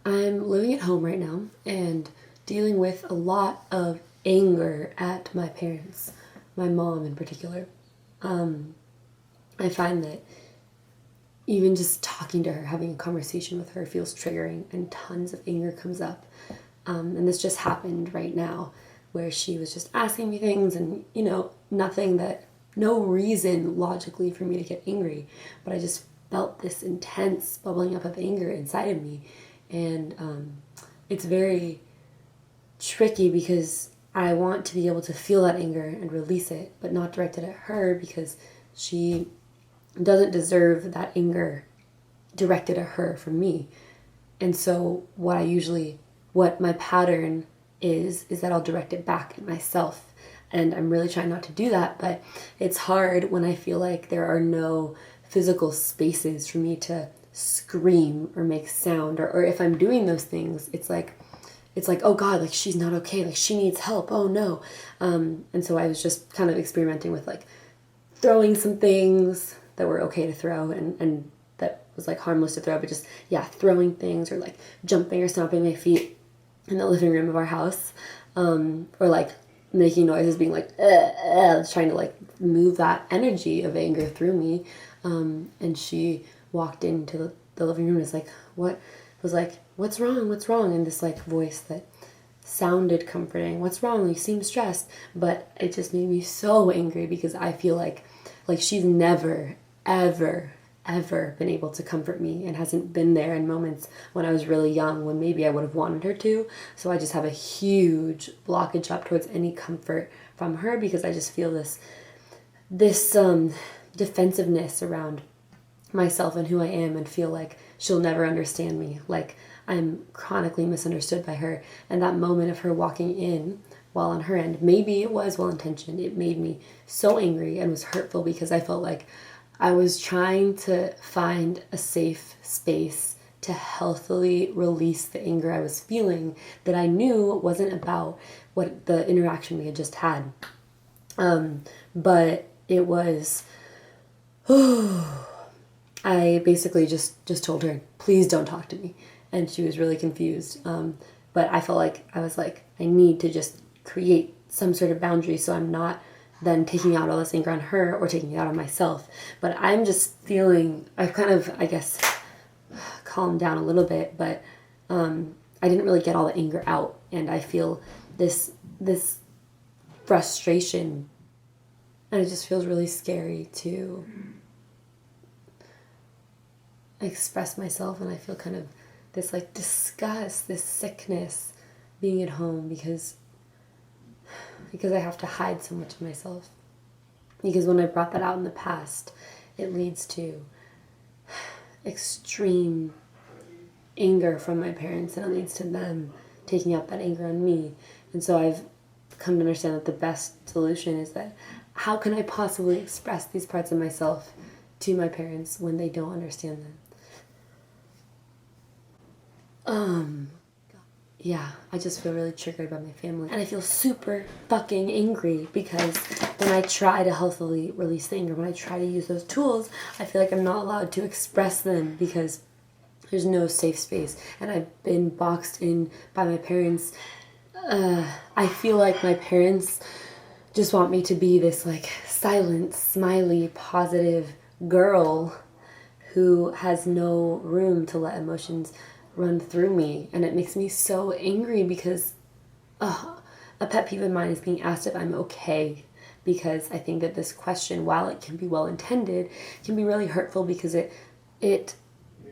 I'm living at home right now and dealing with a lot of anger at my parents, my mom in particular. I find that even just talking to her, having a conversation with her feels triggering and tons of anger comes up. And this just happened right now where she was just asking me things and, no reason logically for me to get angry, but I just felt this intense bubbling up of anger inside of me. And it's very tricky because I want to be able to feel that anger and release it, but not direct it at her because she doesn't deserve that anger directed at her from me. And so what my pattern is that I'll direct it back at myself. And I'm really trying not to do that, but it's hard when I feel like there are no physical spaces for me to scream or make sound, or if I'm doing those things, it's like, oh God, like she's not okay, like she needs help, oh no. And so I was just kind of experimenting with like throwing some things that were okay to throw and that was like harmless to throw, but just, yeah, throwing things or like jumping or stomping my feet in the living room of our house, or like making noises, being like, trying to like move that energy of anger through me. And she walked into the living room and was like, what's wrong? What's wrong? And this like voice that sounded comforting. What's wrong? You seem stressed. But it just made me so angry because I feel like she's never, ever, ever been able to comfort me and hasn't been there in moments when I was really young when maybe I would have wanted her to. So I just have a huge blockage up towards any comfort from her because I just feel this defensiveness around myself and who I am and feel like she'll never understand me. Like I'm chronically misunderstood by her. And that moment of her walking in while on her end, maybe it was well intentioned. It made me so angry and was hurtful because I felt like I was trying to find a safe space to healthily release the anger I was feeling that I knew wasn't about what the interaction we had just had. But it was, I basically just told her, please don't talk to me. And she was really confused. But I felt like, I was like, I need to just create some sort of boundary so I'm not then taking out all this anger on her or taking it out on myself. But I'm just feeling, I've kind of, I guess, calmed down a little bit, but I didn't really get all the anger out. And I feel this frustration, and it just feels really scary to express myself. And I feel kind of this like disgust, this sickness being at home because I have to hide so much of myself. Because when I brought that out in the past, it leads to extreme anger from my parents, and it leads to them taking out that anger on me. And so I've come to understand that the best solution is that how can I possibly express these parts of myself to my parents when they don't understand them? Yeah, I just feel really triggered by my family. And I feel super fucking angry because when I try to healthily release the anger, when I try to use those tools, I feel like I'm not allowed to express them because there's no safe space. And I've been boxed in by my parents. I feel like my parents just want me to be this like silent, smiley, positive girl who has no room to let emotions run through me. And it makes me so angry because a pet peeve of mine is being asked if I'm okay, because I think that this question, while it can be well intended, can be really hurtful because it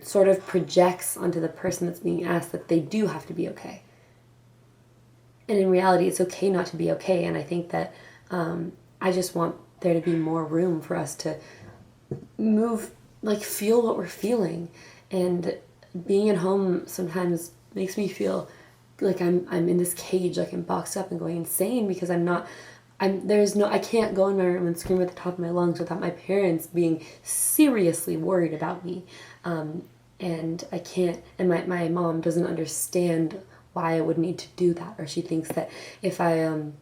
sort of projects onto the person that's being asked that they do have to be okay. And in reality, it's okay not to be okay. And I think that I just want there to be more room for us to move, like feel what we're feeling. And being at home sometimes makes me feel like I'm in this cage, like I'm boxed up and going insane because I can't go in my room and scream at the top of my lungs without my parents being seriously worried about me. And I can't, and my mom doesn't understand why I would need to do that, or she thinks that if I'm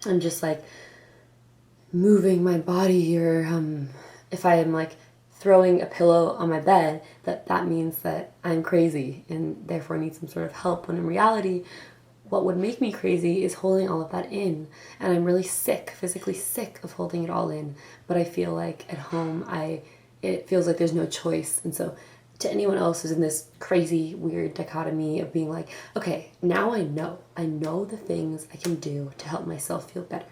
just like moving my body, or if I am like throwing a pillow on my bed, that means that I'm crazy and therefore need some sort of help, when in reality, what would make me crazy is holding all of that in. And I'm really sick, physically sick of holding it all in. But I feel like at home, it feels like there's no choice. And so to anyone else who's in this crazy, weird dichotomy of being like, okay, now I know the things I can do to help myself feel better.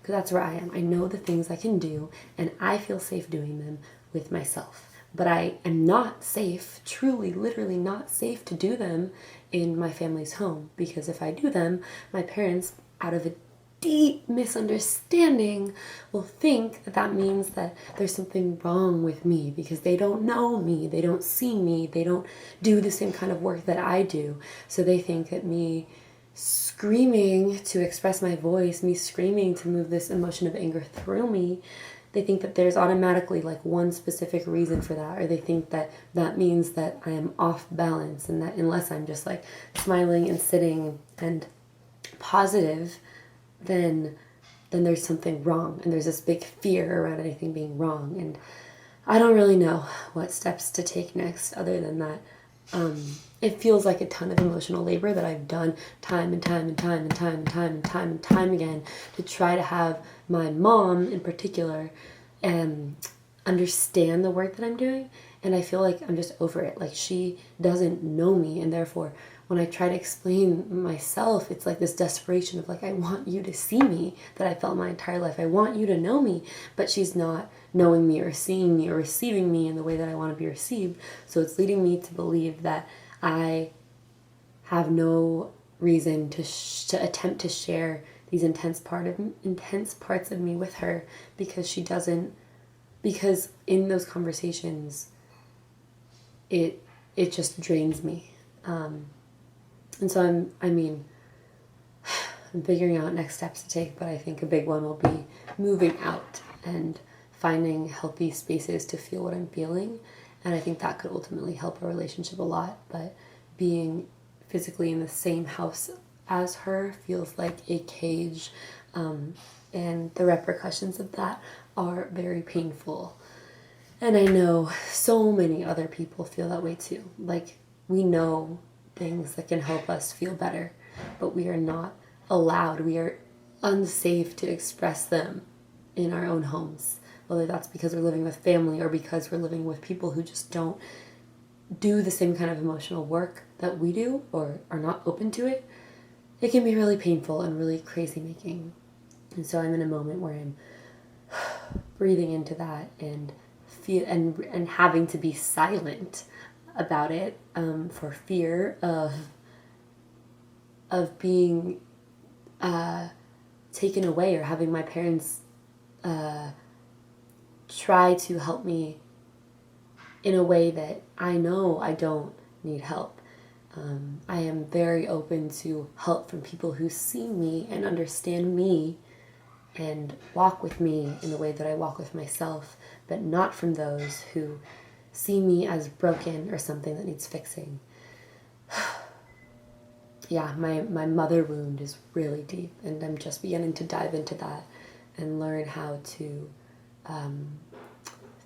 Because that's where I am. I know the things I can do, and I feel safe doing them with myself. But I am not safe, truly, literally not safe to do them in my family's home. Because if I do them, my parents, out of a deep misunderstanding, will think that that means that there's something wrong with me because they don't know me, they don't see me, they don't do the same kind of work that I do. So they think that me screaming to express my voice, me screaming to move this emotion of anger through me, they think that there's automatically like one specific reason for that, or they think that that means that I am off balance, and that unless I'm just like smiling and sitting and positive, then there's something wrong, and there's this big fear around anything being wrong. And I don't really know what steps to take next other than that. It feels like a ton of emotional labor that I've done time and time and time and time and time and time and time again to try to have my mom in particular understand the work that I'm doing. And I feel like I'm just over it. Like, she doesn't know me, and therefore when I try to explain myself, it's like this desperation of like, I want you to see me that I felt my entire life. I want you to know me, but she's not knowing me or seeing me or receiving me in the way that I want to be received. So it's leading me to believe that I have no reason to attempt to share these intense parts of me with her, because she doesn't, because in those conversations it just drains me. And so I'm figuring out next steps to take, but I think a big one will be moving out and finding healthy spaces to feel what I'm feeling. And I think that could ultimately help our relationship a lot. But being physically in the same house as her feels like a cage, and the repercussions of that are very painful. And I know so many other people feel that way too. Like, we know things that can help us feel better, but we are not allowed, we are unsafe to express them in our own homes. Whether that's because we're living with family or because we're living with people who just don't do the same kind of emotional work that we do or are not open to it, it can be really painful and really crazy making. And so I'm in a moment where I'm breathing into that and feel and having to be silent about it, for fear of being taken away, or having my parents try to help me in a way that I know I don't need help. I am very open to help from people who see me and understand me and walk with me in the way that I walk with myself, but not from those who see me as broken or something that needs fixing. Yeah, my mother wound is really deep, and I'm just beginning to dive into that and learn how to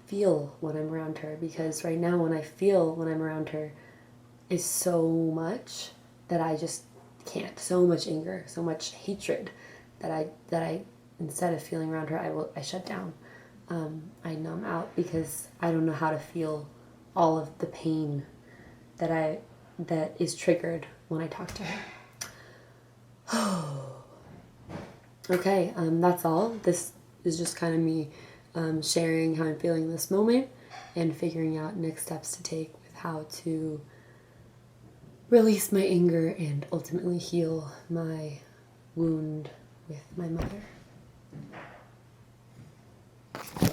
feel when I'm around her, because right now when I'm around her is so much that I just can't. So much anger, so much hatred that I instead of feeling around her, I shut down. I numb out because I don't know how to feel all of the pain that is triggered when I talk to her. Okay, that's all. This is just kind of me sharing how I'm feeling in this moment and figuring out next steps to take with how to release my anger and ultimately heal my wound with my mother.